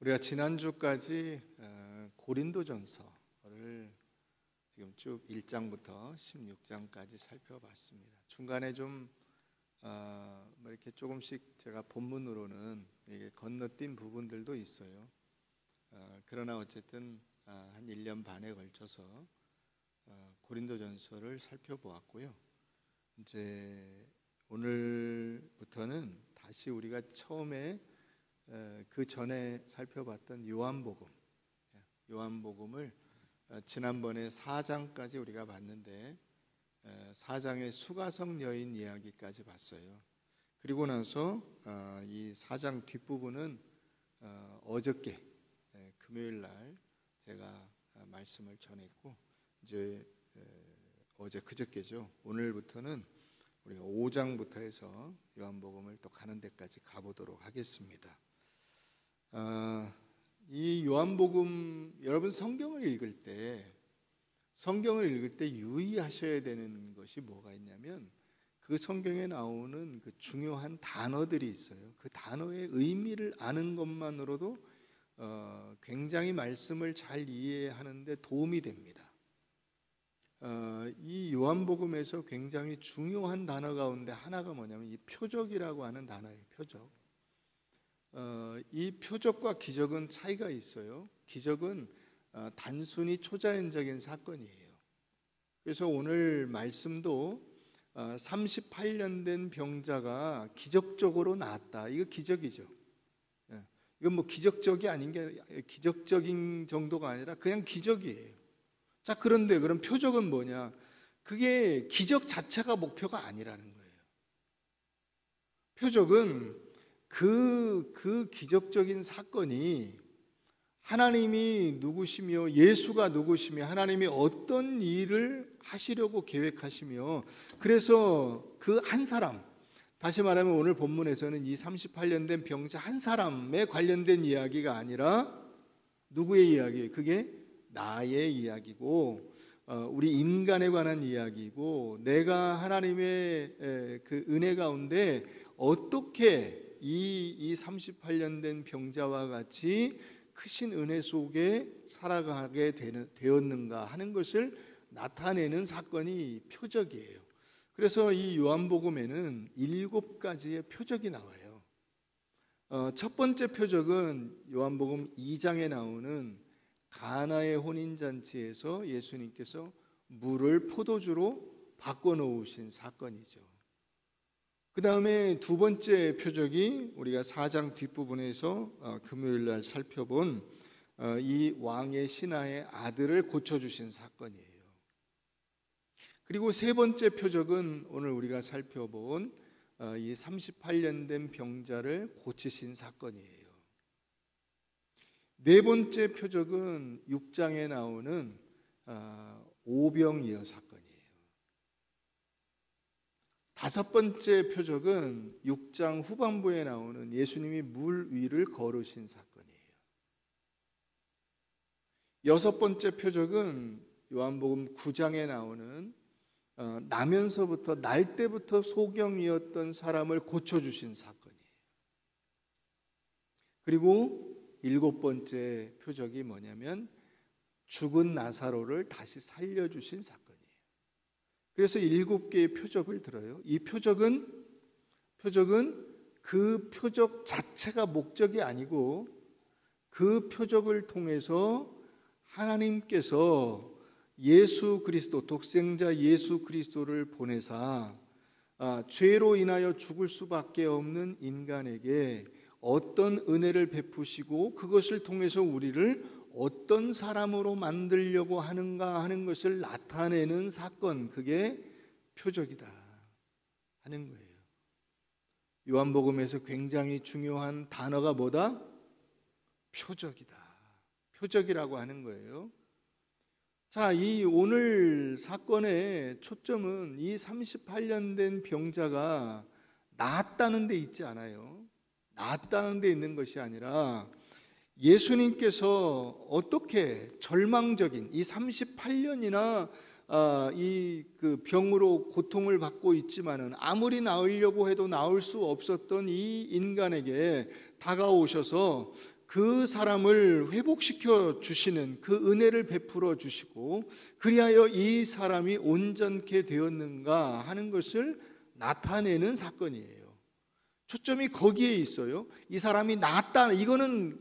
우리가 지난주까지 고린도전서를 지금 쭉 1장부터 16장까지 살펴봤습니다. 중간에 좀 이렇게 조금씩 제가 본문으로는 이게 건너뛴 부분들도 있어요. 그러나 어쨌든 한 1년 반에 걸쳐서 고린도전서를 살펴보았고요. 이제 오늘부터는 다시 우리가 처음에 그 전에 살펴봤던 요한복음을 지난번에 4장까지 우리가 봤는데 4장의 수가성 여인 이야기까지 봤어요. 그리고 나서 이 4장 뒷부분은 어저께 금요일 날 제가 말씀을 전했고, 이제 어제 그저께죠. 오늘부터는 우리가 5장부터 해서 요한복음을 또 가는 데까지 가보도록 하겠습니다. 이 요한복음, 여러분 성경을 읽을 때 유의하셔야 되는 것이 뭐가 있냐면, 그 성경에 나오는 그 중요한 단어들이 있어요. 그 단어의 의미를 아는 것만으로도 굉장히 말씀을 잘 이해하는 데 도움이 됩니다. 이 요한복음에서 굉장히 중요한 단어 가운데 하나가 뭐냐면 이 표적이라고 하는 단어예요. 표적. 이 표적과 기적은 차이가 있어요. 기적은 단순히 초자연적인 사건이에요. 그래서 오늘 말씀도 38년 된 병자가 기적적으로 나았다. 이거 기적이죠. 이건 뭐 기적적인 정도가 아니라 그냥 기적이에요. 자, 그런데 그럼 표적은 뭐냐? 그게 기적 자체가 목표가 아니라는 거예요. 표적은 그 기적적인 사건이 하나님이 누구시며 예수가 누구시며 하나님이 어떤 일을 하시려고 계획하시며, 그래서 그 한 사람, 다시 말하면 오늘 본문에서는 이 38년 된 병자 한 사람에 관련된 이야기가 아니라 누구의 이야기예요? 그게 나의 이야기고, 우리 인간에 관한 이야기고, 내가 하나님의 그 은혜 가운데 어떻게 이 38년 된 병자와 같이 크신 은혜 속에 살아가게 되었는가 하는 것을 나타내는 사건이 표적이에요. 그래서 이 요한복음에는 7가지의 표적이 나와요. 첫 번째 표적은 요한복음 2장에 나오는 가나의 혼인잔치에서 예수님께서 물을 포도주로 바꿔놓으신 사건이죠. 그 다음에 두 번째 표적이 우리가 4장 뒷부분에서 금요일 날 살펴본 이 왕의 신하의 아들을 고쳐주신 사건이에요. 그리고 세 번째 표적은 오늘 우리가 살펴본 이 38년 된 병자를 고치신 사건이에요. 네 번째 표적은 6장에 나오는 오병이어 사건이에요. 다섯 번째 표적은 6장 후반부에 나오는 예수님이 물 위를 걸으신 사건이에요. 여섯 번째 표적은 요한복음 9장에 나오는 나면서부터 날 때부터 소경이었던 사람을 고쳐주신 사건이에요. 그리고 일곱 번째 표적이 뭐냐면 죽은 나사로를 다시 살려주신 사건이에요. 그래서 7개의 표적을 들어요. 이 표적은 그 표적 자체가 목적이 아니고, 그 표적을 통해서 하나님께서 예수 그리스도, 독생자 예수 그리스도를 보내사 죄로 인하여 죽을 수밖에 없는 인간에게 어떤 은혜를 베푸시고 그것을 통해서 우리를 어떤 사람으로 만들려고 하는가 하는 것을 나타내는 사건, 그게 표적이다 하는 거예요. 요한복음에서 굉장히 중요한 단어가 뭐다? 표적이다. 표적이라고 하는 거예요. 자, 이 오늘 사건의 초점은 이 38년 된 병자가 나았다는 데 있지 않아요. 나았다는 데 있는 것이 아니라 예수님께서 어떻게 절망적인 이 38년이나 이 그 병으로 고통을 받고 있지만은 아무리 나으려고 해도 나을 수 없었던 이 인간에게 다가오셔서 그 사람을 회복시켜 주시는 그 은혜를 베풀어 주시고 그리하여 이 사람이 온전케 되었는가 하는 것을 나타내는 사건이에요. 초점이 거기에 있어요. 이 사람이 낫다. 이거는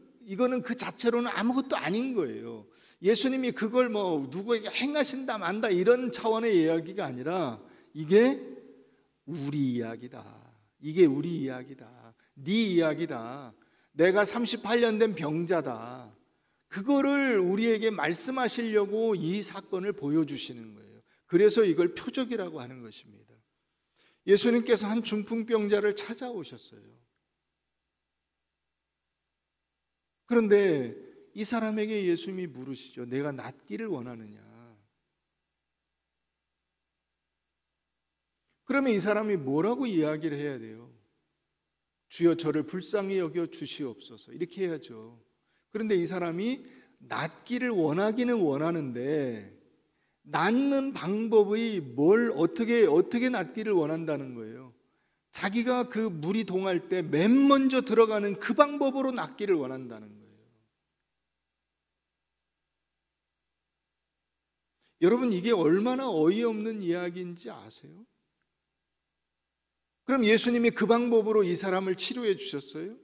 그 자체로는 아무것도 아닌 거예요. 예수님이 그걸 뭐 누구에게 행하신다 만다 이런 차원의 이야기가 아니라 이게 우리 이야기다. 이게 우리 이야기다. 네 이야기다. 내가 38년 된 병자다. 그거를 우리에게 말씀하시려고 이 사건을 보여주시는 거예요. 그래서 이걸 표적이라고 하는 것입니다. 예수님께서 한 중풍병자를 찾아오셨어요. 그런데 이 사람에게 예수님이 물으시죠. 내가 낫기를 원하느냐? 그러면 이 사람이 뭐라고 이야기를 해야 돼요? 주여 저를 불쌍히 여겨 주시옵소서. 이렇게 해야죠. 그런데 이 사람이 낫기를 원하기는 원하는데 낫는 방법이 뭘 어떻게 낫기를 원한다는 거예요. 자기가 그 물이 동할 때 맨 먼저 들어가는 그 방법으로 낫기를 원한다는 거예요. 여러분 이게 얼마나 어이없는 이야기인지 아세요? 그럼 예수님이 그 방법으로 이 사람을 치료해 주셨어요?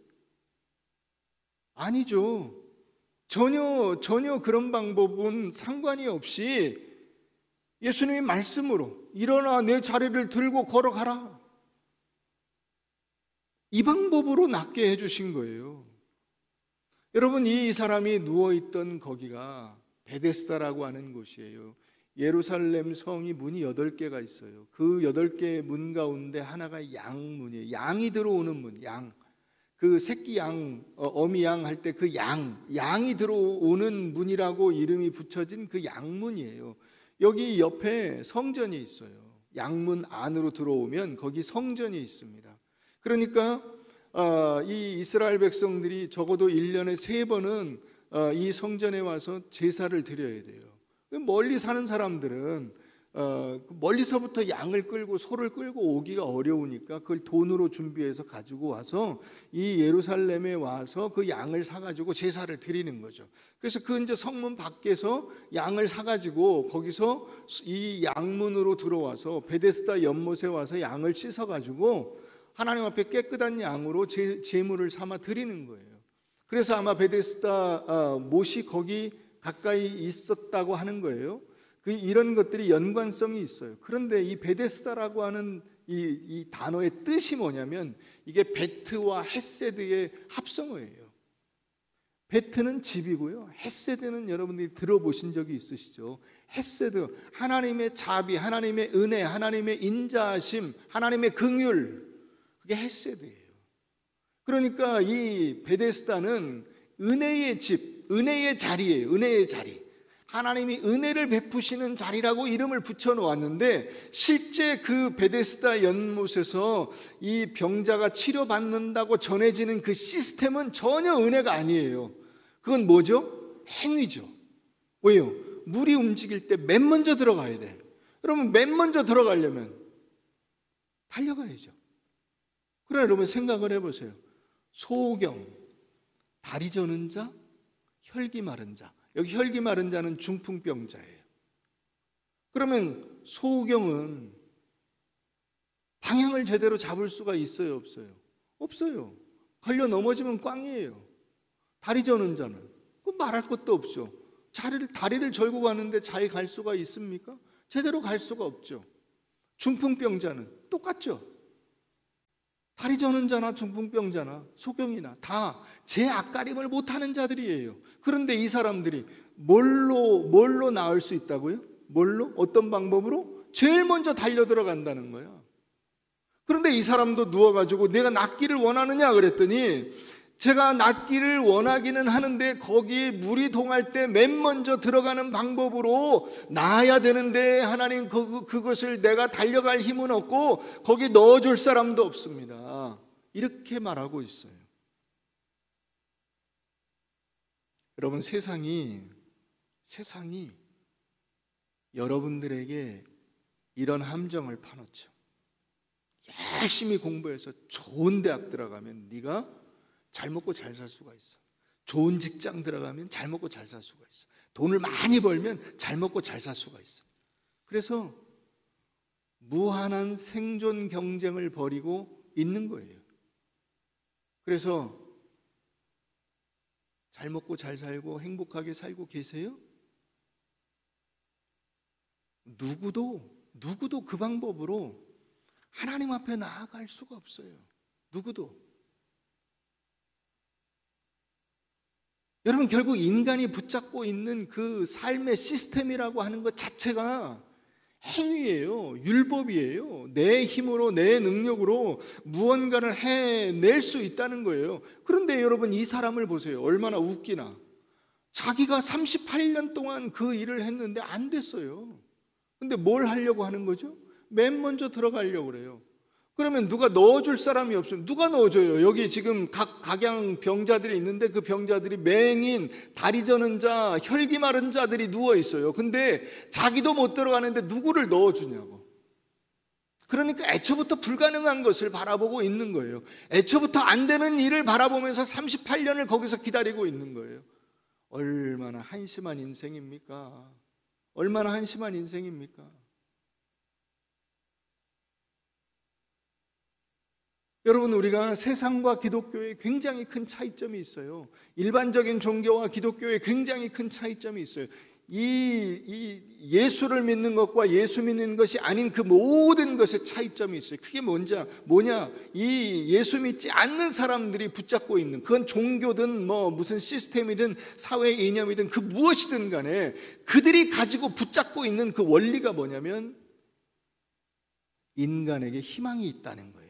아니죠. 전혀 그런 방법은 상관이 없이 예수님이 말씀으로 일어나 내 자리를 들고 걸어가라. 이 방법으로 낫게 해주신 거예요. 여러분 이 사람이 누워있던 거기가 베데스다라고 하는 곳이에요. 예루살렘 성이 문이 8개가 있어요. 그 8개의 문 가운데 하나가 양문이에요. 양이 들어오는 문, 양. 그 새끼 양, 어미 양 할 때 그 양이 들어오는 문이라고 이름이 붙여진 그 양문이에요. 여기 옆에 성전이 있어요. 양문 안으로 들어오면 거기 성전이 있습니다. 그러니까 이 이스라엘 백성들이 적어도 1년에 3번은 이 성전에 와서 제사를 드려야 돼요. 멀리 사는 사람들은 멀리서부터 양을 끌고 소를 끌고 오기가 어려우니까 그걸 돈으로 준비해서 가지고 와서 이 예루살렘에 와서 그 양을 사가지고 제사를 드리는 거죠. 그래서 그 이제 성문 밖에서 양을 사가지고 거기서 이 양문으로 들어와서 베데스다 연못에 와서 양을 씻어가지고 하나님 앞에 깨끗한 양으로 제물을 삼아 드리는 거예요. 그래서 아마 베데스다 못이 거기 가까이 있었다고 하는 거예요. 이런 것들이 연관성이 있어요. 그런데 이 베데스다라고 하는 이 단어의 뜻이 뭐냐면 이게 베트와 헤세드의 합성어예요. 베트는 집이고요. 헤세드는 여러분들이 들어보신 적이 있으시죠? 헤세드, 하나님의 자비, 하나님의 은혜, 하나님의 인자하심, 하나님의 긍휼, 그게 헤세드예요. 그러니까 이 베데스다는 은혜의 집, 은혜의 자리예요. 은혜의 자리. 하나님이 은혜를 베푸시는 자리라고 이름을 붙여놓았는데 실제 그 베데스다 연못에서 이 병자가 치료받는다고 전해지는 그 시스템은 전혀 은혜가 아니에요. 그건 뭐죠? 행위죠. 왜요? 물이 움직일 때 맨 먼저 들어가야 돼. 그러면 맨 먼저 들어가려면 달려가야죠. 그러나 여러분 생각을 해보세요. 소경, 다리 저는 자, 혈기 마른 자. 여기 혈기 마른 자는 중풍병자예요. 그러면 소경은 방향을 제대로 잡을 수가 있어요, 없어요? 없어요. 걸려 넘어지면 꽝이에요. 다리 저는 자는 말할 것도 없죠. 다리를 절고 가는데 잘 갈 수가 있습니까? 제대로 갈 수가 없죠. 중풍병자는 똑같죠. 다리 저는 자나 중풍병자나 소경이나 다 제 앞가림을 못하는 자들이에요. 그런데 이 사람들이 뭘로 나을 수 있다고요? 뭘로? 어떤 방법으로? 제일 먼저 달려 들어간다는 거야. 그런데 이 사람도 누워가지고 내가 낫기를 원하느냐 그랬더니 제가 낫기를 원하기는 하는데 거기에 물이 동할 때 맨 먼저 들어가는 방법으로 나아야 되는데 하나님 그것을 내가 달려갈 힘은 없고 거기 넣어줄 사람도 없습니다. 이렇게 말하고 있어요. 여러분 세상이 여러분들에게 이런 함정을 파놓죠. 열심히 공부해서 좋은 대학 들어가면 네가 잘 먹고 잘 살 수가 있어. 좋은 직장 들어가면 잘 먹고 잘 살 수가 있어. 돈을 많이 벌면 잘 먹고 잘 살 수가 있어. 그래서 무한한 생존 경쟁을 벌이고 있는 거예요. 그래서 잘 먹고 잘 살고 행복하게 살고 계세요? 누구도 그 방법으로 하나님 앞에 나아갈 수가 없어요. 누구도. 여러분, 결국 인간이 붙잡고 있는 그 삶의 시스템이라고 하는 것 자체가 행위예요. 율법이에요. 내 힘으로, 내 능력으로 무언가를 해낼 수 있다는 거예요. 그런데 여러분, 이 사람을 보세요. 얼마나 웃기나. 자기가 38년 동안 그 일을 했는데 안 됐어요. 근데 뭘 하려고 하는 거죠? 맨 먼저 들어가려고 그래요. 그러면 누가 넣어줄 사람이 없으면 누가 넣어줘요? 여기 지금 각 각양 병자들이 있는데 그 병자들이 맹인, 다리 저는 자, 혈기 마른 자들이 누워 있어요. 근데 자기도 못 들어가는데 누구를 넣어주냐고. 그러니까 애초부터 불가능한 것을 바라보고 있는 거예요. 애초부터 안 되는 일을 바라보면서 38년을 거기서 기다리고 있는 거예요. 얼마나 한심한 인생입니까? 얼마나 한심한 인생입니까? 여러분, 우리가 세상과 기독교에 굉장히 큰 차이점이 있어요. 일반적인 종교와 기독교에 굉장히 큰 차이점이 있어요. 이 예수를 믿는 것과 예수 믿는 것이 아닌 그 모든 것에 차이점이 있어요. 그게 뭐냐? 이 예수 믿지 않는 사람들이 붙잡고 있는, 그건 종교든 뭐 무슨 시스템이든 사회 이념이든 그 무엇이든 간에 그들이 가지고 붙잡고 있는 그 원리가 뭐냐면 인간에게 희망이 있다는 거예요.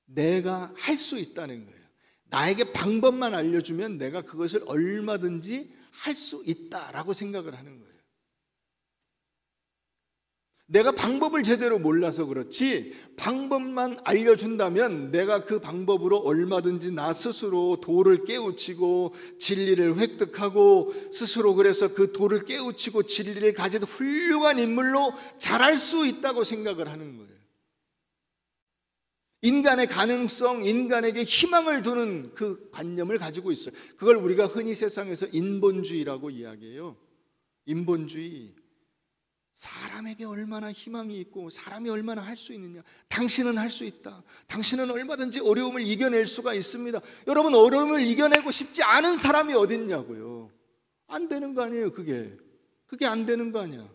내가 할 수 있다는 거예요. 나에게 방법만 알려주면 내가 그것을 얼마든지 할 수 있다라고 생각을 하는 거예요. 내가 방법을 제대로 몰라서 그렇지 방법만 알려준다면 내가 그 방법으로 얼마든지 나 스스로 도를 깨우치고 진리를 획득하고 스스로 그래서 그 도를 깨우치고 진리를 가진 훌륭한 인물로 자랄 수 있다고 생각을 하는 거예요. 인간의 가능성, 인간에게 희망을 두는 그 관념을 가지고 있어요. 그걸 우리가 흔히 세상에서 인본주의라고 이야기해요. 인본주의. 사람에게 얼마나 희망이 있고 사람이 얼마나 할 수 있느냐. 당신은 할 수 있다. 당신은 얼마든지 어려움을 이겨낼 수가 있습니다. 여러분, 어려움을 이겨내고 싶지 않은 사람이 어딨냐고요. 안 되는 거 아니에요. 그게 안 되는 거 아니야.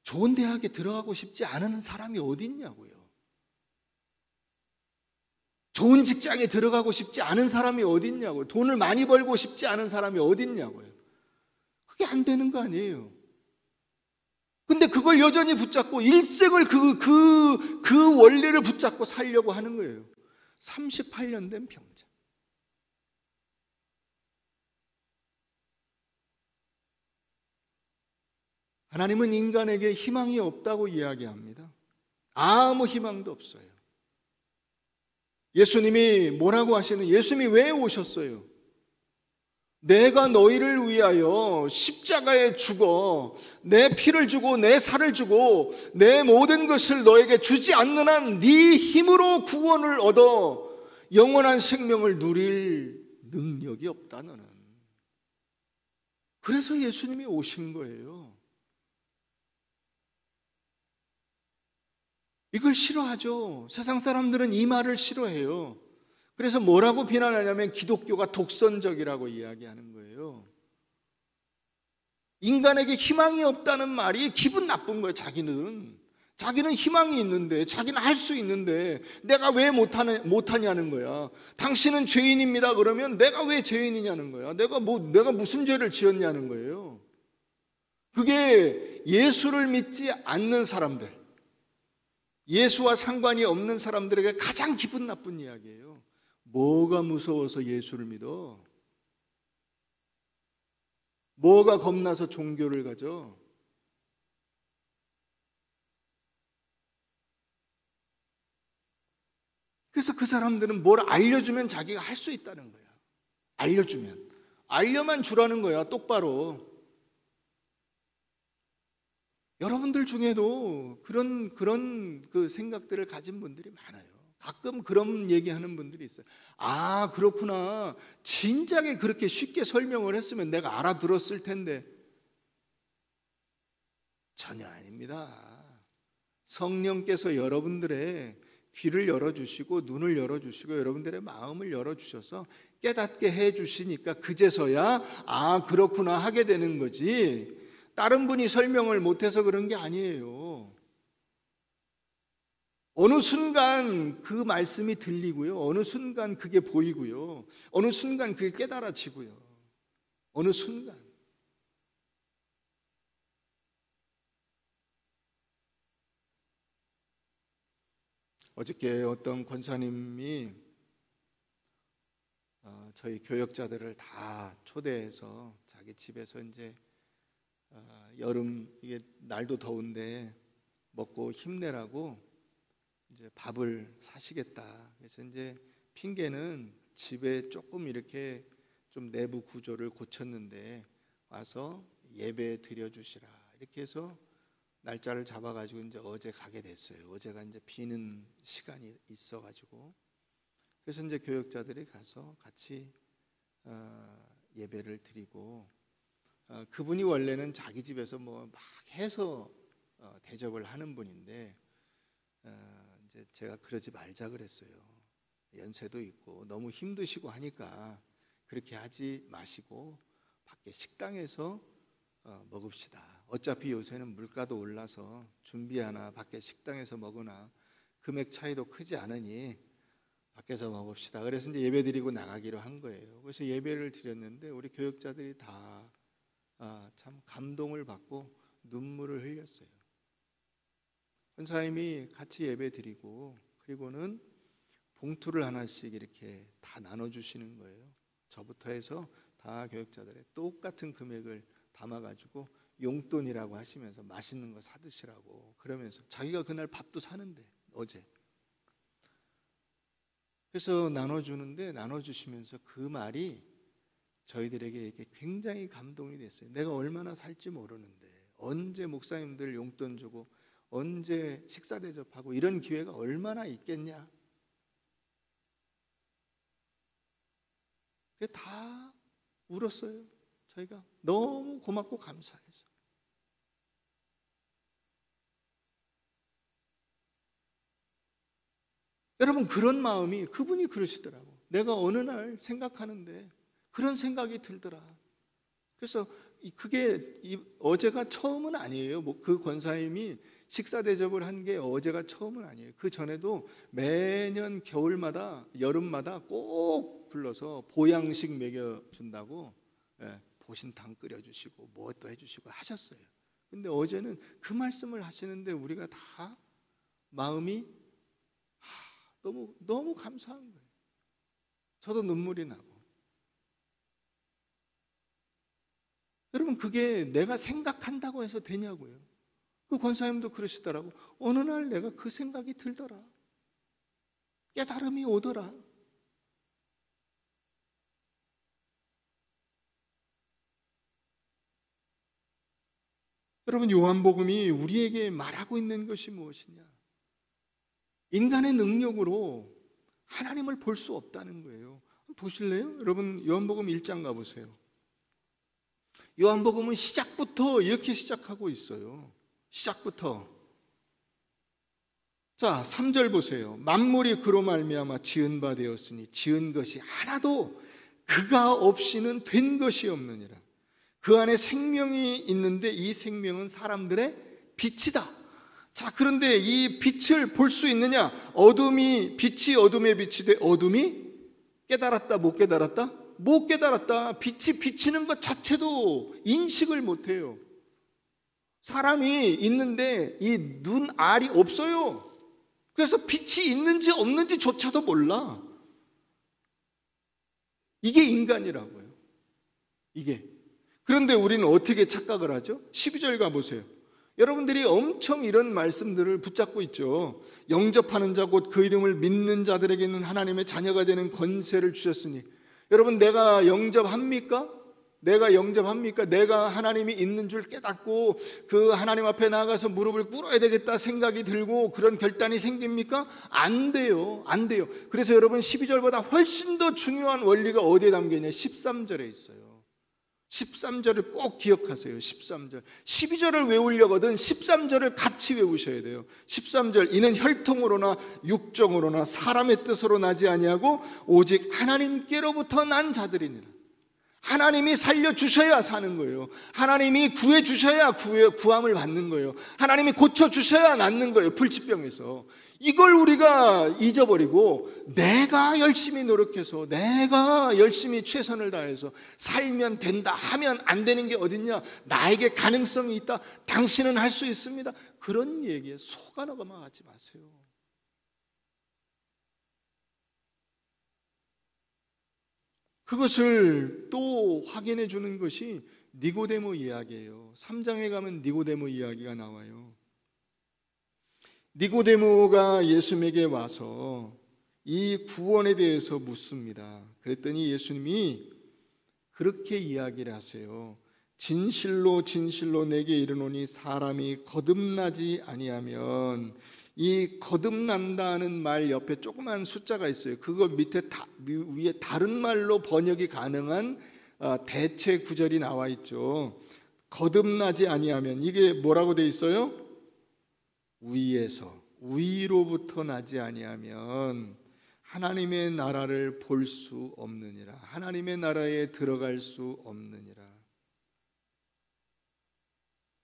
좋은 대학에 들어가고 싶지 않은 사람이 어딨냐고요. 좋은 직장에 들어가고 싶지 않은 사람이 어딨냐고요. 돈을 많이 벌고 싶지 않은 사람이 어딨냐고요. 그게 안 되는 거 아니에요. 근데 그걸 여전히 붙잡고 일생을 그 원리를 붙잡고 살려고 하는 거예요. 38년 된 병자. 하나님은 인간에게 희망이 없다고 이야기합니다. 아무 희망도 없어요. 예수님이 뭐라고 하시는, 예수님이 왜 오셨어요? 내가 너희를 위하여 십자가에 죽어 내 피를 주고 내 살을 주고 내 모든 것을 너에게 주지 않는 한 네 힘으로 구원을 얻어 영원한 생명을 누릴 능력이 없다 너는. 그래서 예수님이 오신 거예요. 이걸 싫어하죠. 세상 사람들은 이 말을 싫어해요. 그래서 뭐라고 비난하냐면 기독교가 독선적이라고 이야기하는 거예요. 인간에게 희망이 없다는 말이 기분 나쁜 거예요. 자기는 희망이 있는데, 자기는 할 수 있는데 내가 왜 못하냐는 거야. 당신은 죄인입니다 그러면 내가 왜 죄인이냐는 거야. 내가 무슨 죄를 지었냐는 거예요. 그게 예수를 믿지 않는 사람들, 예수와 상관이 없는 사람들에게 가장 기분 나쁜 이야기예요. 뭐가 무서워서 예수를 믿어? 뭐가 겁나서 종교를 가져? 그래서 그 사람들은 뭘 알려주면 자기가 할 수 있다는 거야. 알려만 주라는 거야. 똑바로. 여러분들 중에도 그런 그 생각들을 가진 분들이 많아요. 가끔 그런 얘기하는 분들이 있어요. 아, 그렇구나. 진작에 그렇게 쉽게 설명을 했으면 내가 알아들었을 텐데. 전혀 아닙니다. 성령께서 여러분들의 귀를 열어주시고 눈을 열어주시고 여러분들의 마음을 열어주셔서 깨닫게 해주시니까 그제서야 아, 그렇구나 하게 되는 거지, 다른 분이 설명을 못해서 그런 게 아니에요. 어느 순간 그 말씀이 들리고요, 어느 순간 그게 보이고요, 어느 순간 그게 깨달아지고요. 어느 순간. 어저께 어떤 권사님이 저희 교역자들을 다 초대해서 자기 집에서 이제 여름 이게 날도 더운데 먹고 힘내라고 이제 밥을 사시겠다. 그래서 이제 핑계는 집에 조금 이렇게 좀 내부 구조를 고쳤는데 와서 예배 드려주시라 이렇게 해서 날짜를 잡아가지고 이제 어제 가게 됐어요. 어제가 이제 비는 시간이 있어가지고 그래서 이제 교역자들이 가서 같이 예배를 드리고 그분이 원래는 자기 집에서 뭐 막 해서 대접을 하는 분인데 이제 제가 그러지 말자 그랬어요. 연세도 있고 너무 힘드시고 하니까 그렇게 하지 마시고 밖에 식당에서 먹읍시다. 어차피 요새는 물가도 올라서 준비하나 밖에 식당에서 먹으나 금액 차이도 크지 않으니 밖에서 먹읍시다. 그래서 이제 예배 드리고 나가기로 한 거예요. 그래서 예배를 드렸는데 우리 교역자들이 다 참 감동을 받고 눈물을 흘렸어요. 권사님이 같이 예배 드리고 그리고는 봉투를 하나씩 이렇게 다 나눠주시는 거예요. 저부터 해서 다 교역자들의 똑같은 금액을 담아가지고 용돈이라고 하시면서 맛있는 거 사드시라고 그러면서 자기가 그날 밥도 사는데 어제 그래서 나눠주는데 나눠주시면서 그 말이 저희들에게 이렇게 굉장히 감동이 됐어요. 내가 얼마나 살지 모르는데 언제 목사님들 용돈 주고 언제 식사 대접하고 이런 기회가 얼마나 있겠냐. 그게 다 울었어요. 저희가 너무 고맙고 감사해서. 여러분 그런 마음이 그분이 그러시더라고. 내가 어느 날 생각하는데 그런 생각이 들더라. 그래서 그게 어제가 처음은 아니에요. 그 권사님이 식사 대접을 한 게 어제가 처음은 아니에요. 그 전에도 매년 겨울마다 여름마다 꼭 불러서 보양식 먹여준다고 보신탕 끓여주시고 뭐 또 해주시고 하셨어요. 근데 어제는 그 말씀을 하시는데 우리가 다 마음이 너무 감사한 거예요. 저도 눈물이 나고. 여러분 그게 내가 생각한다고 해서 되냐고요. 그 권사님도 그러시더라고. 어느 날 내가 그 생각이 들더라. 깨달음이 오더라. 여러분 요한복음이 우리에게 말하고 있는 것이 무엇이냐? 인간의 능력으로 하나님을 볼 수 없다는 거예요. 보실래요? 여러분 요한복음 1장 가보세요. 요한복음은 시작부터 이렇게 시작하고 있어요. 시작부터. 자 3절 보세요. 만물이 그로 말미암아 지은 바 되었으니 지은 것이 하나도 그가 없이는 된 것이 없느니라. 그 안에 생명이 있는데 이 생명은 사람들의 빛이다. 자 그런데 이 빛을 볼 수 있느냐? 빛이 어둠의 빛이 돼 어둠이 깨달았다 못 깨달았다? 못 깨달았다. 빛이 비치는 것 자체도 인식을 못해요. 사람이 있는데 이 눈알이 없어요. 그래서 빛이 있는지 없는지조차도 몰라. 이게 인간이라고요. 이게. 그런데 우리는 어떻게 착각을 하죠? 12절 가보세요. 여러분들이 엄청 이런 말씀들을 붙잡고 있죠. 영접하는 자 곧 그 이름을 믿는 자들에게는 하나님의 자녀가 되는 권세를 주셨으니. 여러분 내가 영접합니까? 내가 영접합니까? 내가 하나님이 있는 줄 깨닫고 그 하나님 앞에 나가서 무릎을 꿇어야 되겠다 생각이 들고 그런 결단이 생깁니까? 안 돼요. 안 돼요. 그래서 여러분 12절보다 훨씬 더 중요한 원리가 어디에 담겨 있냐? 13절에 있어요. 13절을 꼭 기억하세요. 13절. 12절을 외우려거든 13절을 같이 외우셔야 돼요. 13절, 이는 혈통으로나 육정으로나 사람의 뜻으로 나지 아니하고 오직 하나님께로부터 난 자들이니라. 하나님이 살려주셔야 사는 거예요. 하나님이 구해주셔야 구함을 받는 거예요. 하나님이 고쳐주셔야 낫는 거예요. 불치병에서. 이걸 우리가 잊어버리고 내가 열심히 노력해서 내가 열심히 최선을 다해서 살면 된다 하면 안 되는 게 어딨냐, 나에게 가능성이 있다, 당신은 할 수 있습니다, 그런 얘기에 속아 넘어가지 마세요. 그것을 또 확인해 주는 것이 니고데모 이야기예요. 3장에 가면 니고데모 이야기가 나와요. 니고데모가 예수님에게 와서 이 구원에 대해서 묻습니다. 그랬더니 예수님이 그렇게 이야기를 하세요. 진실로 진실로 내게 이르노니 사람이 거듭나지 아니하면, 이 거듭난다는 말 옆에 조그만 숫자가 있어요. 그거 밑에 위에 다른 말로 번역이 가능한 대체 구절이 나와 있죠. 거듭나지 아니하면, 이게 뭐라고 돼 있어요? 위로부터 나지 아니하면 하나님의 나라를 볼 수 없느니라. 하나님의 나라에 들어갈 수 없느니라.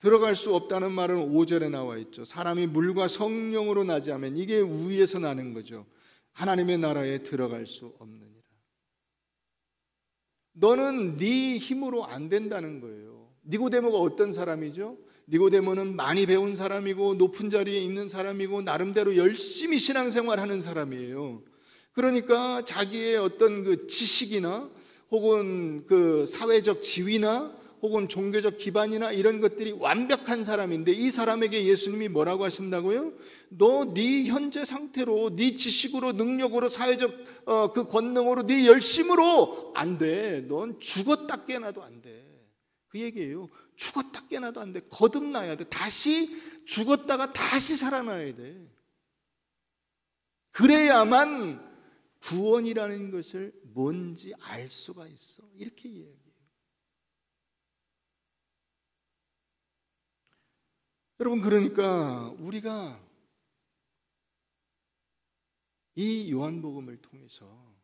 들어갈 수 없다는 말은 5절에 나와 있죠. 사람이 물과 성령으로 나지 않으면, 이게 위에서 나는 거죠. 하나님의 나라에 들어갈 수 없느니라. 너는 네 힘으로 안 된다는 거예요. 니고데모가 어떤 사람이죠? 니고데모는 많이 배운 사람이고 높은 자리에 있는 사람이고 나름대로 열심히 신앙생활하는 사람이에요. 그러니까 자기의 어떤 그 지식이나 혹은 그 사회적 지위나 혹은 종교적 기반이나 이런 것들이 완벽한 사람인데, 이 사람에게 예수님이 뭐라고 하신다고요? 너 네 현재 상태로, 네 지식으로, 능력으로, 사회적 그 권능으로, 네 열심으로 안 돼. 넌 죽었다 깨나도 안 돼. 그 얘기예요. 죽었다 깨나도 안 돼. 거듭나야 돼. 다시 죽었다가 다시 살아나야 돼. 그래야만 구원이라는 것을 뭔지 알 수가 있어. 이렇게 이야기해요. 여러분, 그러니까 우리가 이 요한복음을 통해서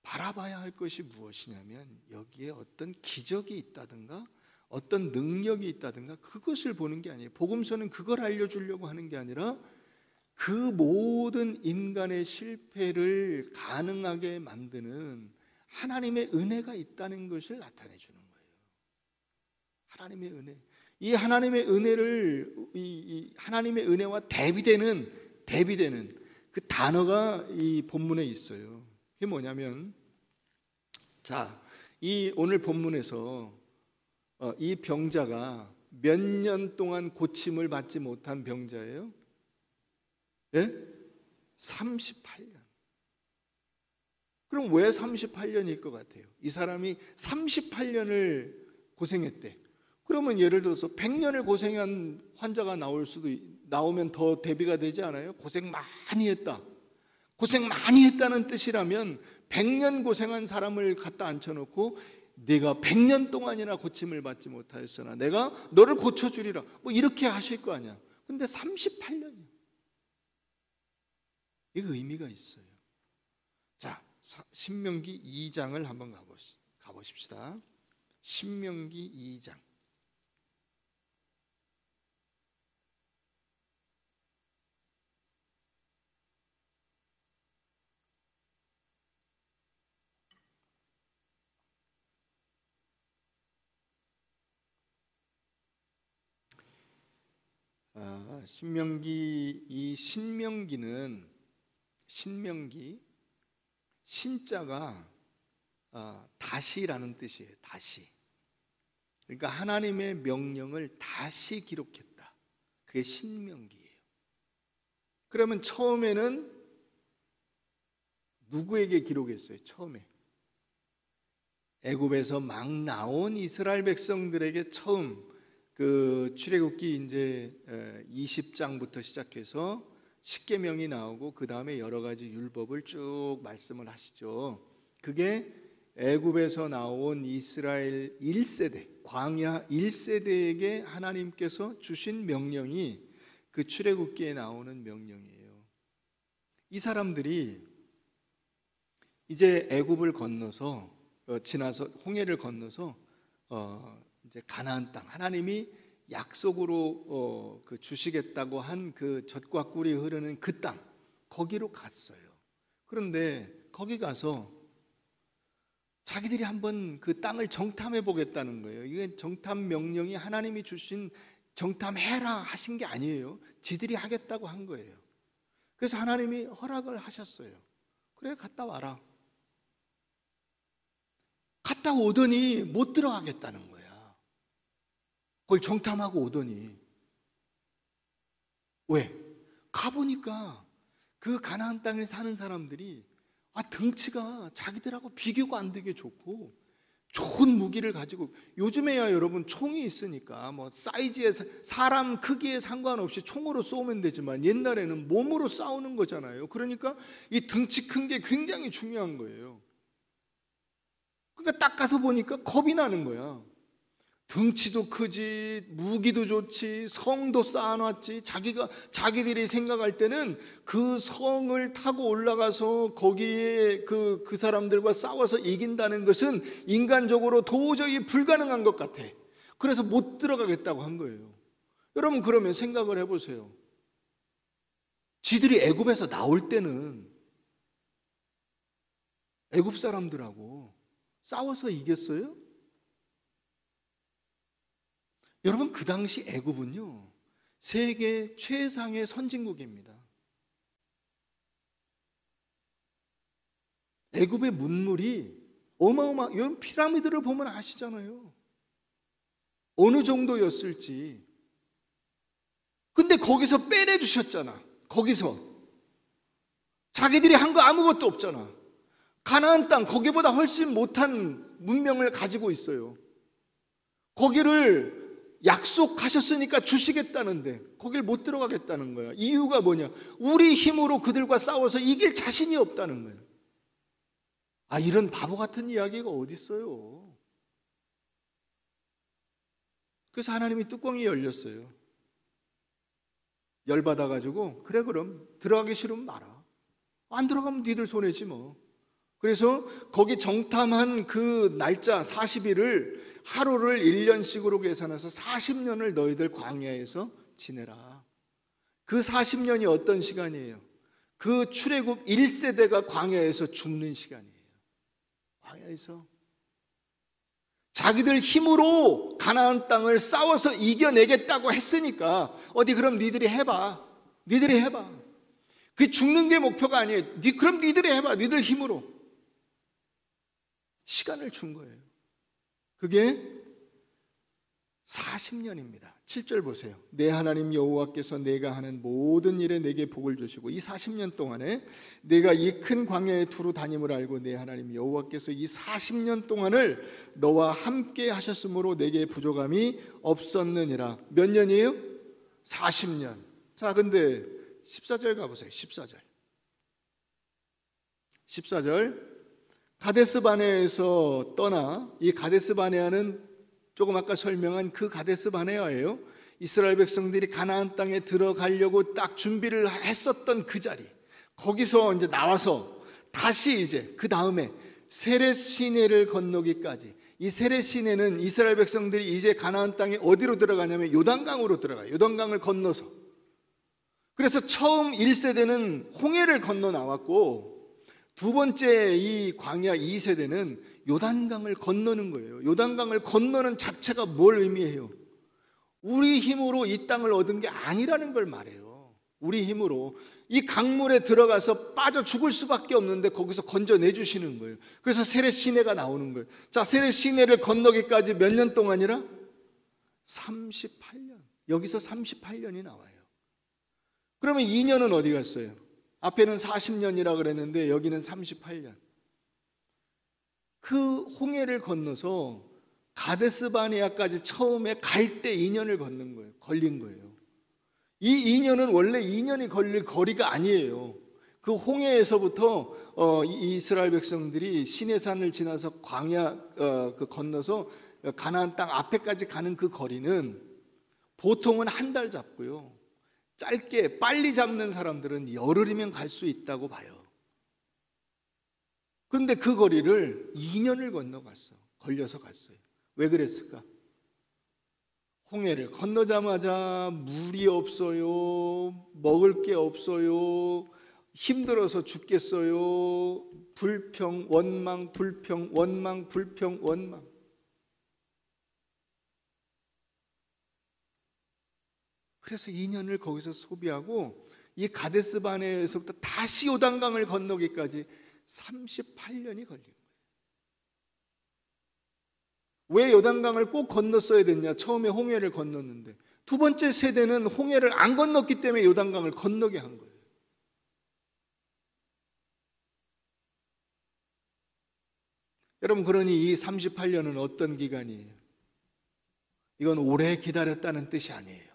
바라봐야 할 것이 무엇이냐면, 여기에 어떤 기적이 있다든가 어떤 능력이 있다든가 그것을 보는 게 아니에요. 복음서는 그걸 알려주려고 하는 게 아니라 그 모든 인간의 실패를 가능하게 만드는 하나님의 은혜가 있다는 것을 나타내 주는 거예요. 하나님의 은혜. 이 하나님의 은혜를, 이 하나님의 은혜와 대비되는 그 단어가 이 본문에 있어요. 그게 뭐냐면, 자, 이 오늘 본문에서 이 병자가 몇 년 동안 고침을 받지 못한 병자예요? 예? 38년. 그럼 왜 38년일 것 같아요? 이 사람이 38년을 고생했대. 그러면 예를 들어서 100년을 고생한 환자가 나오면 더 대비가 되지 않아요? 고생 많이 했다. 고생 많이 했다는 뜻이라면 100년 고생한 사람을 갖다 앉혀놓고 네가 100년 동안이나 고침을 받지 못하였으나 내가 너를 고쳐주리라, 뭐 이렇게 하실 거 아니야. 근데 38년이야. 이거 의미가 있어요. 자, 신명기 2장을 한번 가보십시다. 신명기 2장. 신명기 신자가 다시라는 뜻이에요. 다시. 그러니까 하나님의 명령을 다시 기록했다. 그게 신명기예요. 그러면 처음에는 누구에게 기록했어요? 처음에 애굽에서 막 나온 이스라엘 백성들에게 처음 그 출애굽기 이제 20장부터 시작해서 십계명이 나오고 그 다음에 여러 가지 율법을 쭉 말씀을 하시죠. 그게 애굽에서 나온 이스라엘 1세대, 광야 1세대에게 하나님께서 주신 명령이 그 출애굽기에 나오는 명령이에요. 이 사람들이 이제 애굽을 건너서 지나서 홍해를 건너서 이제 가나안 땅, 하나님이 약속으로 그 주시겠다고 한 그 젖과 꿀이 흐르는 그 땅, 거기로 갔어요. 그런데 거기 가서 자기들이 한번 그 땅을 정탐해 보겠다는 거예요. 이게 정탐 명령이 하나님이 주신 정탐해라 하신 게 아니에요. 지들이 하겠다고 한 거예요. 그래서 하나님이 허락을 하셨어요. 그래, 갔다 와라. 갔다 오더니 못 들어가겠다는 거야. 그걸 정탐하고 오더니. 왜? 가보니까 그 가나안 땅에 사는 사람들이 등치가 자기들하고 비교가 안 되게 좋고 좋은 무기를 가지고, 요즘에야 여러분 총이 있으니까 뭐 사이즈에 사람 크기에 상관없이 총으로 쏘면 되지만 옛날에는 몸으로 싸우는 거잖아요. 그러니까 이 등치 큰 게 굉장히 중요한 거예요. 그러니까 딱 가서 보니까 겁이 나는 거야. 등치도 크지, 무기도 좋지, 성도 쌓아놨지. 자기들이 생각할 때는 그 성을 타고 올라가서 거기에 그 사람들과 싸워서 이긴다는 것은 인간적으로 도저히 불가능한 것 같아. 그래서 못 들어가겠다고 한 거예요. 여러분, 그러면 생각을 해보세요. 지들이 애굽에서 나올 때는 애굽 사람들하고 싸워서 이겼어요? 여러분, 그 당시 애굽은요, 세계 최상의 선진국입니다. 애굽의 문물이 여러분 피라미드를 보면 아시잖아요. 어느 정도였을지. 근데 거기서 빼내주셨잖아. 거기서 자기들이 한 거 아무것도 없잖아. 가나안 땅, 거기보다 훨씬 못한 문명을 가지고 있어요. 거기를 약속하셨으니까 주시겠다는데 거길 못 들어가겠다는 거야. 이유가 뭐냐? 우리 힘으로 그들과 싸워서 이길 자신이 없다는 거예요. 이런 바보 같은 이야기가 어디 있어요? 그래서 하나님이 뚜껑이 열렸어요. 열받아가지고, 그래, 그럼 들어가기 싫으면 마라. 안 들어가면 니들 손해지 뭐. 그래서 거기 정탐한 그 날짜 40일을 하루를 1년씩으로 계산해서 40년을 너희들 광야에서 지내라. 그 40년이 어떤 시간이에요? 그 출애굽 1세대가 광야에서 죽는 시간이에요. 광야에서 자기들 힘으로 가나안 땅을 싸워서 이겨내겠다고 했으니까 어디 그럼 니들이 해봐. 니들이 해봐. 그게 죽는 게 목표가 아니에요. 그럼 니들이 해봐. 니들 힘으로. 시간을 준 거예요. 그게 40년입니다. 7절 보세요. 내 하나님 여호와께서 내가 하는 모든 일에 내게 복을 주시고, 이 40년 동안에 내가 이 큰 광야에 두루 다님을 알고 내 하나님 여호와께서 이 40년 동안을 너와 함께 하셨으므로 내게 부족함이 없었느니라. 몇 년이에요? 40년. 자, 근데 14절 가보세요. 14절. 가데스 바네아에서 떠나, 이 가데스 바네아는 조금 아까 설명한 그 가데스 바네아예요. 이스라엘 백성들이 가나안 땅에 들어가려고 딱 준비를 했었던 그 자리, 거기서 이제 나와서 다시 이제 그 다음에 세렛 시내를 건너기까지. 이 세렛 시내는 이스라엘 백성들이 이제 가나안 땅에 어디로 들어가냐면 요단강으로 들어가요. 요단강을 건너서. 그래서 처음 1세대는 홍해를 건너 나왔고, 두 번째 이 광야 2세대는 요단강을 건너는 거예요. 요단강을 건너는 자체가 뭘 의미해요? 우리 힘으로 이 땅을 얻은 게 아니라는 걸 말해요. 우리 힘으로 이 강물에 들어가서 빠져 죽을 수밖에 없는데 거기서 건져내 주시는 거예요. 그래서 세렛 시내가 나오는 거예요. 자, 세렛 시내를 건너기까지 몇 년 동안이라? 38년. 여기서 38년이 나와요. 그러면 2년은 어디 갔어요? 앞에는 40년이라 그랬는데 여기는 38년. 그 홍해를 건너서 가데스 바네아까지 처음에 갈 때 2년을 걸린 거예요. 이 2년은 원래 2년이 걸릴 거리가 아니에요. 그 홍해에서부터 이스라엘 백성들이 시내산을 지나서 광야 건너서 가나안 땅 앞에까지 가는 그 거리는 보통은 한 달 잡고요. 짧게 빨리 잡는 사람들은 열흘이면 갈 수 있다고 봐요. 그런데 그 거리를 2년을 걸려서 갔어요. 왜 그랬을까? 홍해를 건너자마자 물이 없어요. 먹을 게 없어요. 힘들어서 죽겠어요. 불평, 원망, 불평, 원망, 불평, 원망. 그래서 2년을 거기서 소비하고 이 가데스 바네에서부터 다시 요단강을 건너기까지 38년이 걸린 거예요. 왜 요단강을 꼭 건넜어야 됐냐? 처음에 홍해를 건넜는데 두 번째 세대는 홍해를 안 건넜기 때문에 요단강을 건너게 한 거예요. 여러분, 그러니 이 38년은 어떤 기간이에요? 이건 오래 기다렸다는 뜻이 아니에요.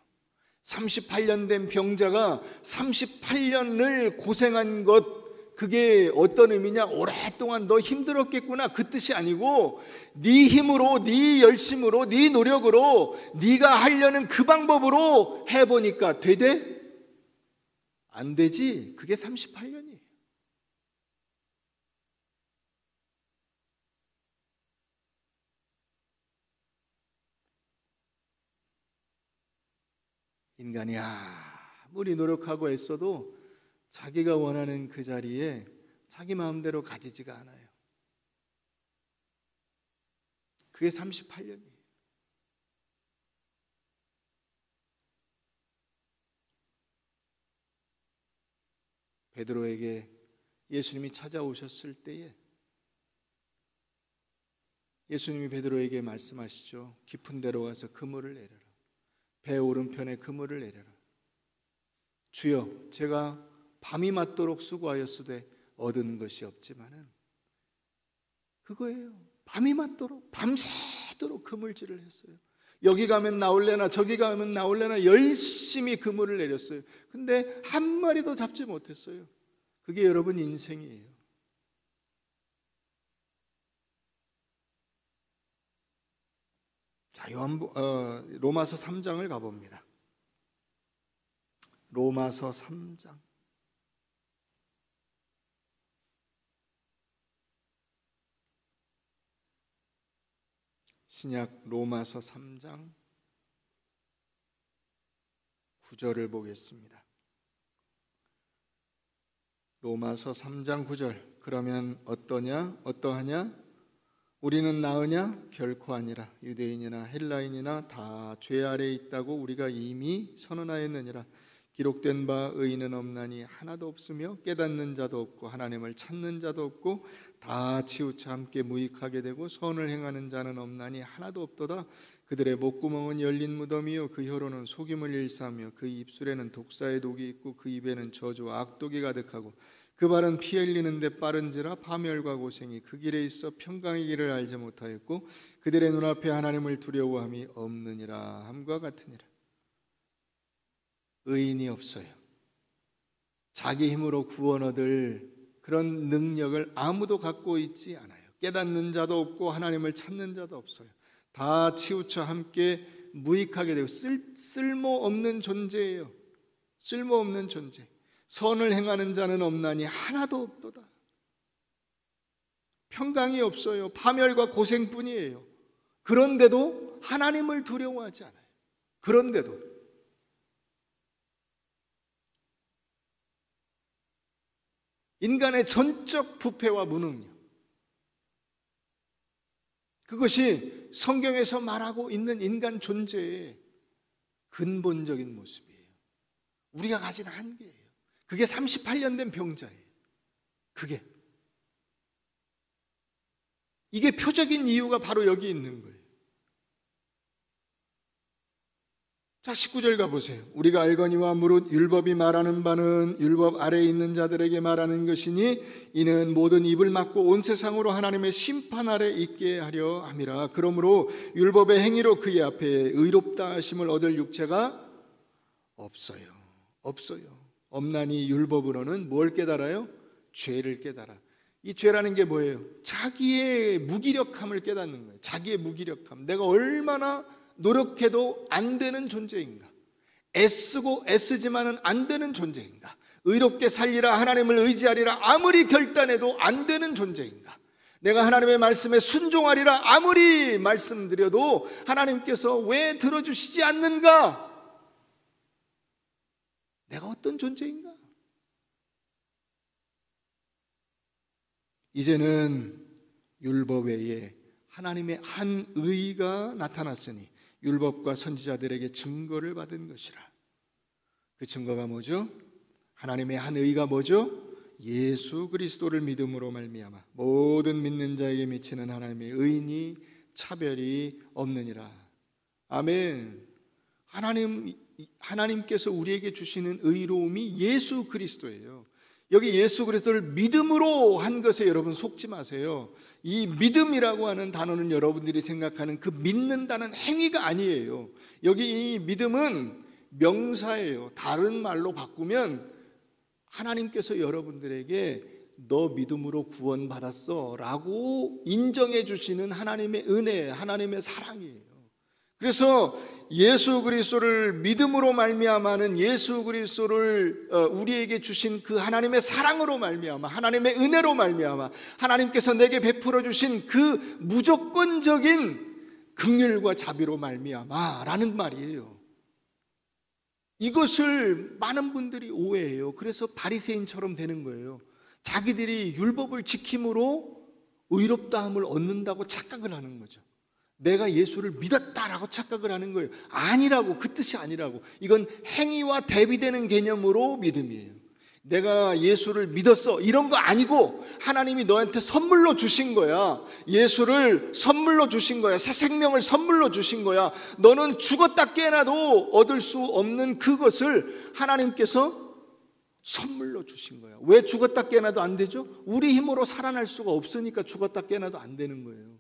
38년 된 병자가 38년을 고생한 것, 그게 어떤 의미냐? 오랫동안 너 힘들었겠구나, 그 뜻이 아니고 네 힘으로, 네 열심으로, 네 노력으로 네가 하려는 그 방법으로 해보니까 되대? 안 되지. 그게 38년이에요. 인간이 아무리 노력하고 애써도 자기가 원하는 그 자리에 자기 마음대로 가지지가 않아요. 그게 38년이에요. 베드로에게 예수님이 찾아오셨을 때에 예수님이 베드로에게 말씀하시죠. 깊은 데로 가서 그물을 내려라. 배 오른편에 그물을 내려라. 주여, 제가 밤이 맞도록 수고하였으되 얻은 것이 없지만은, 그거예요. 밤이 맞도록, 밤새도록 그물질을 했어요. 여기 가면 나올래나 저기 가면 나올래나 열심히 그물을 내렸어요. 근데 한 마리도 잡지 못했어요. 그게 여러분 인생이에요. 자, 로마서 3장을 가봅니다. 로마서 3장. 신약 로마서 3장 9절을 보겠습니다. 로마서 3장 9절. 그러면 어떠하냐? 우리는 나으냐? 결코 아니라. 유대인이나 헬라인이나 다 죄 아래에 있다고 우리가 이미 선언하였느니라. 기록된 바 의인은 없나니 하나도 없으며 깨닫는 자도 없고 하나님을 찾는 자도 없고 다 치우쳐 함께 무익하게 되고 선을 행하는 자는 없나니 하나도 없도다. 그들의 목구멍은 열린 무덤이요 그 혀로는 속임을 일삼며 그 입술에는 독사의 독이 있고 그 입에는 저주와 악독이 가득하고 그 발은 피 흘리는데 빠른지라 파멸과 고생이 그 길에 있어 평강의 길을 알지 못하였고 그들의 눈앞에 하나님을 두려워함이 없느니라 함과 같으니라. 의인이 없어요. 자기 힘으로 구원 얻을 그런 능력을 아무도 갖고 있지 않아요. 깨닫는 자도 없고 하나님을 찾는 자도 없어요. 다 치우쳐 함께 무익하게 되고 쓸모없는 존재예요. 쓸모없는 존재. 선을 행하는 자는 없나니 하나도 없도다. 평강이 없어요. 파멸과 고생뿐이에요. 그런데도 하나님을 두려워하지 않아요. 그런데도 인간의 전적 부패와 무능력, 그것이 성경에서 말하고 있는 인간 존재의 근본적인 모습이에요. 우리가 가진 한계예요. 그게 38년 된 병자예요. 이게 표적인 이유가 바로 여기 있는 거예요. 자, 19절 가보세요. 우리가 알거니와 무릇 율법이 말하는 바는 율법 아래에 있는 자들에게 말하는 것이니 이는 모든 입을 막고 온 세상으로 하나님의 심판 아래 있게 하려 함이라. 그러므로 율법의 행위로 그의 앞에 의롭다 하심을 얻을 육체가 없어요. 없나니 율법으로는 뭘 깨달아요? 죄를 깨달아. 이 죄라는 게 뭐예요? 자기의 무기력함을 깨닫는 거예요. 자기의 무기력함. 내가 얼마나 노력해도 안 되는 존재인가? 애쓰고 애쓰지만은 안 되는 존재인가? 의롭게 살리라, 하나님을 의지하리라 아무리 결단해도 안 되는 존재인가? 내가 하나님의 말씀에 순종하리라 아무리 말씀드려도 하나님께서 왜 들어주시지 않는가? 내가 어떤 존재인가? 이제는 율법 외에 하나님의 한 의가 나타났으니 율법과 선지자들에게 증거를 받은 것이라. 그 증거가 뭐죠? 하나님의 한 의가 뭐죠? 예수 그리스도를 믿음으로 말미암아 모든 믿는 자에게 미치는 하나님의 의인이 차별이 없느니라. 아멘. 하나님께서 우리에게 주시는 의로움이 예수 그리스도예요. 여기 예수 그리스도를 믿음으로 한 것에 여러분 속지 마세요. 이 믿음이라고 하는 단어는 여러분들이 생각하는 그 믿는다는 행위가 아니에요. 여기 이 믿음은 명사예요. 다른 말로 바꾸면 하나님께서 여러분들에게 너 믿음으로 구원받았어 라고 인정해 주시는 하나님의 은혜, 하나님의 사랑이에요. 그래서 예수 그리스도를 믿음으로 말미암아는 예수 그리스도를 우리에게 주신 그 하나님의 사랑으로 말미암아, 하나님의 은혜로 말미암아, 하나님께서 내게 베풀어 주신 그 무조건적인 긍휼과 자비로 말미암아 라는 말이에요. 이것을 많은 분들이 오해해요. 그래서 바리새인처럼 되는 거예요. 자기들이 율법을 지킴으로 의롭다함을 얻는다고 착각을 하는 거죠. 내가 예수를 믿었다라고 착각을 하는 거예요. 아니라고, 그 뜻이 아니라고. 이건 행위와 대비되는 개념으로 믿음이에요. 내가 예수를 믿었어 이런 거 아니고 하나님이 너한테 선물로 주신 거야. 예수를 선물로 주신 거야. 새 생명을 선물로 주신 거야. 너는 죽었다 깨어나도 얻을 수 없는 그것을 하나님께서 선물로 주신 거야. 왜 죽었다 깨어나도 안 되죠? 우리 힘으로 살아날 수가 없으니까 죽었다 깨어나도 안 되는 거예요.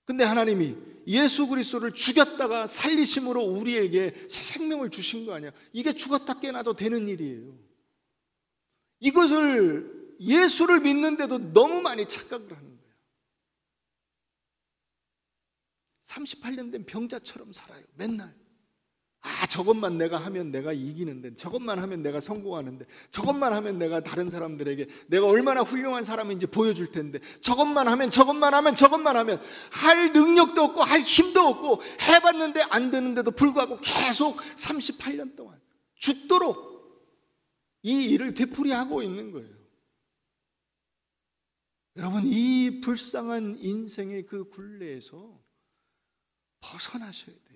근데 하나님이 예수 그리스도를 죽였다가 살리심으로 우리에게 새 생명을 주신 거 아니야. 이게 죽었다 깨어나도 되는 일이에요. 이것을 예수를 믿는데도 너무 많이 착각을 하는 거예요. 38년 된 병자처럼 살아요. 맨날 저것만 내가 하면 내가 이기는데, 저것만 하면 내가 성공하는데, 저것만 하면 내가 다른 사람들에게 내가 얼마나 훌륭한 사람인지 보여줄 텐데, 저것만 하면 할 능력도 없고 할 힘도 없고 해봤는데 안 되는데도 불구하고 계속 38년 동안 죽도록 이 일을 되풀이하고 있는 거예요. 여러분, 이 불쌍한 인생의 그 굴레에서 벗어나셔야 돼요.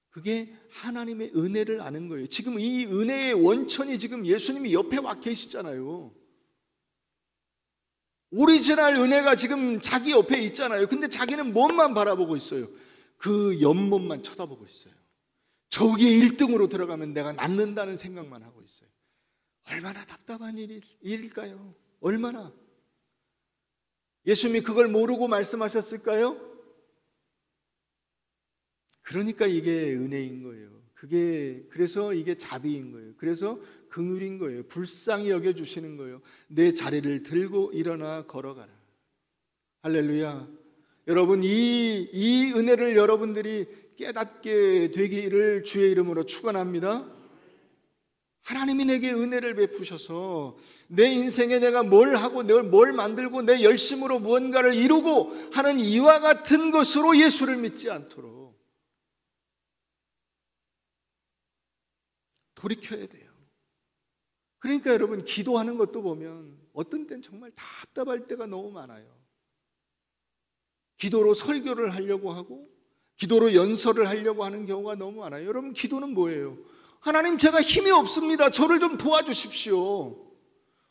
그게 하나님의 은혜를 아는 거예요. 지금 이 은혜의 원천이 지금 예수님이 옆에 와 계시잖아요. 오리지널 은혜가 지금 자기 옆에 있잖아요. 근데 자기는 뭔만 바라보고 있어요? 그 옆몸만 쳐다보고 있어요. 저기에 1등으로 들어가면 내가 낫는다는 생각만 하고 있어요. 얼마나 답답한 일일까요? 얼마나? 예수님이 그걸 모르고 말씀하셨을까요? 그러니까 이게 은혜인 거예요. 그래서 이게 자비인 거예요. 그래서 긍휼인 거예요. 불쌍히 여겨주시는 거예요. 내 자리를 들고 일어나 걸어가라. 할렐루야. 여러분, 이 은혜를 여러분들이 깨닫게 되기를 주의 이름으로 축원합니다. 하나님이 내게 은혜를 베푸셔서 내 인생에 내가 뭘 하고 뭘 만들고 내 열심으로 무언가를 이루고 하는 이와 같은 것으로 예수를 믿지 않도록 돌이켜야 돼요. 그러니까 여러분, 기도하는 것도 보면 어떤 때는 정말 답답할 때가 너무 많아요. 기도로 설교를 하려고 하고 기도로 연설을 하려고 하는 경우가 너무 많아요. 여러분, 기도는 뭐예요? 하나님, 제가 힘이 없습니다. 저를 좀 도와주십시오.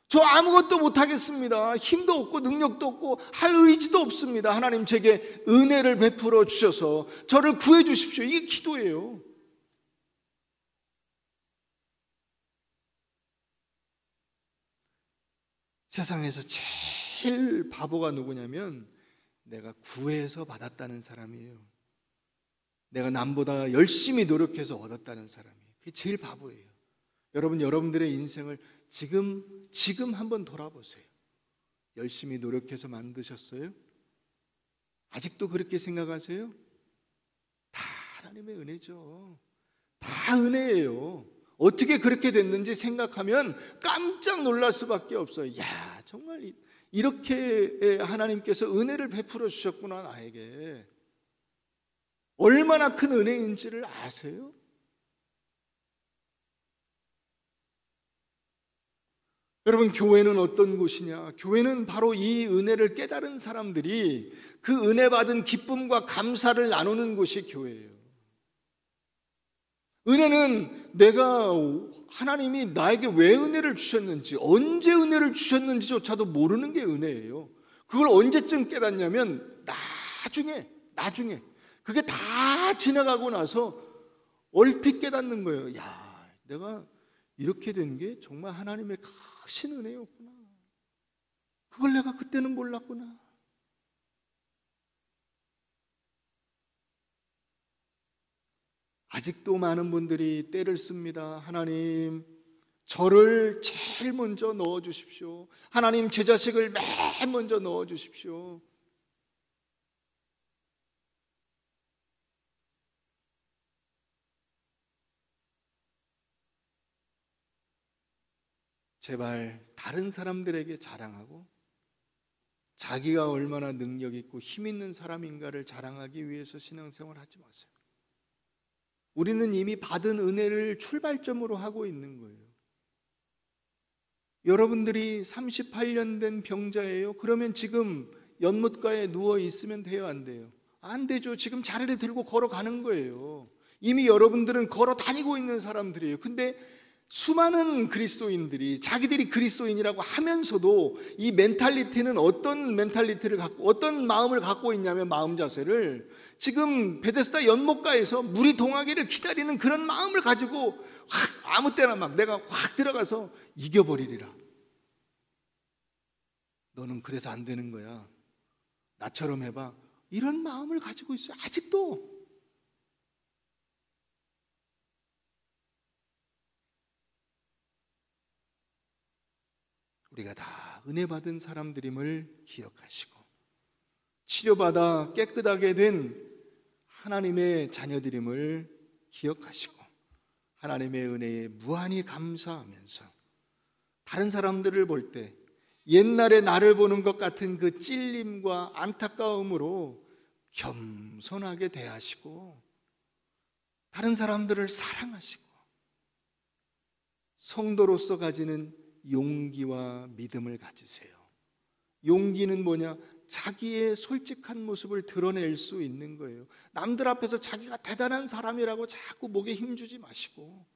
저 아무것도 못하겠습니다. 힘도 없고 능력도 없고 할 의지도 없습니다. 하나님, 제게 은혜를 베풀어 주셔서 저를 구해 주십시오. 이게 기도예요. 세상에서 제일 바보가 누구냐면 내가 구해서 받았다는 사람이에요. 내가 남보다 열심히 노력해서 얻었다는 사람이에요. 그게 제일 바보예요. 여러분, 여러분들의 인생을 지금 한번 돌아보세요. 열심히 노력해서 만드셨어요? 아직도 그렇게 생각하세요? 다 하나님의 은혜죠. 다 은혜예요. 어떻게 그렇게 됐는지 생각하면 깜짝 놀랄 수밖에 없어요. 야, 정말 이렇게 하나님께서 은혜를 베풀어 주셨구나, 나에게. 얼마나 큰 은혜인지를 아세요? 여러분, 교회는 어떤 곳이냐? 교회는 바로 이 은혜를 깨달은 사람들이 그 은혜 받은 기쁨과 감사를 나누는 곳이 교회예요. 은혜는 내가 하나님이 나에게 왜 은혜를 주셨는지, 언제 은혜를 주셨는지조차도 모르는 게 은혜예요. 그걸 언제쯤 깨닫냐면 나중에 그게 다 지나가고 나서 얼핏 깨닫는 거예요. 야, 내가 이렇게 된 게 정말 하나님의 크신 은혜였구나. 그걸 내가 그때는 몰랐구나. 아직도 많은 분들이 때를 씁니다. 하나님, 저를 제일 먼저 넣어주십시오. 하나님, 제 자식을 맨 먼저 넣어주십시오. 제발 다른 사람들에게 자랑하고 자기가 얼마나 능력 있고 힘 있는 사람인가를 자랑하기 위해서 신앙생활 하지 마세요. 우리는 이미 받은 은혜를 출발점으로 하고 있는 거예요. 여러분들이 38년 된 병자예요. 그러면 지금 연못가에 누워 있으면 돼요, 안 돼요? 안 되죠. 지금 자리를 들고 걸어가는 거예요. 이미 여러분들은 걸어 다니고 있는 사람들이에요. 근데 수많은 그리스도인들이 자기들이 그리스도인이라고 하면서도 이 멘탈리티는 어떤 멘탈리티를 갖고, 어떤 마음을 갖고 있냐면, 마음 자세를 지금 베데스다 연못가에서 물이 동하기를 기다리는 그런 마음을 가지고 확 아무 때나 막 내가 확 들어가서 이겨버리리라. 너는 그래서 안 되는 거야. 나처럼 해봐. 이런 마음을 가지고 있어요. 아직도. 우리가 다 은혜 받은 사람들임을 기억하시고 치료받아 깨끗하게 된 하나님의 자녀들임을 기억하시고 하나님의 은혜에 무한히 감사하면서 다른 사람들을 볼 때 옛날에 나를 보는 것 같은 그 찔림과 안타까움으로 겸손하게 대하시고 다른 사람들을 사랑하시고 성도로서 가지는 용기와 믿음을 가지세요. 용기는 뭐냐? 자기의 솔직한 모습을 드러낼 수 있는 거예요. 남들 앞에서 자기가 대단한 사람이라고 자꾸 목에 힘주지 마시고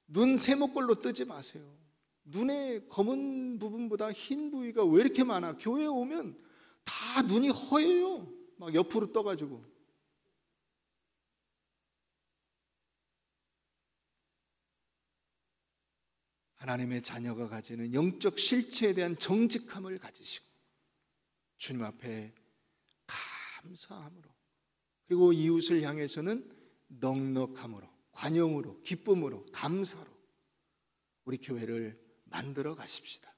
눈 세모꼴로 뜨지 마세요. 눈에 검은 부분보다 흰 부위가 왜 이렇게 많아? 교회에 오면 다 눈이 허예요. 막 옆으로 떠가지고. 하나님의 자녀가 가지는 영적 실체에 대한 정직함을 가지시고 주님 앞에 감사함으로 그리고 이웃을 향해서는 넉넉함으로 관용으로 기쁨으로 감사로 우리 교회를 만들어 가십시다.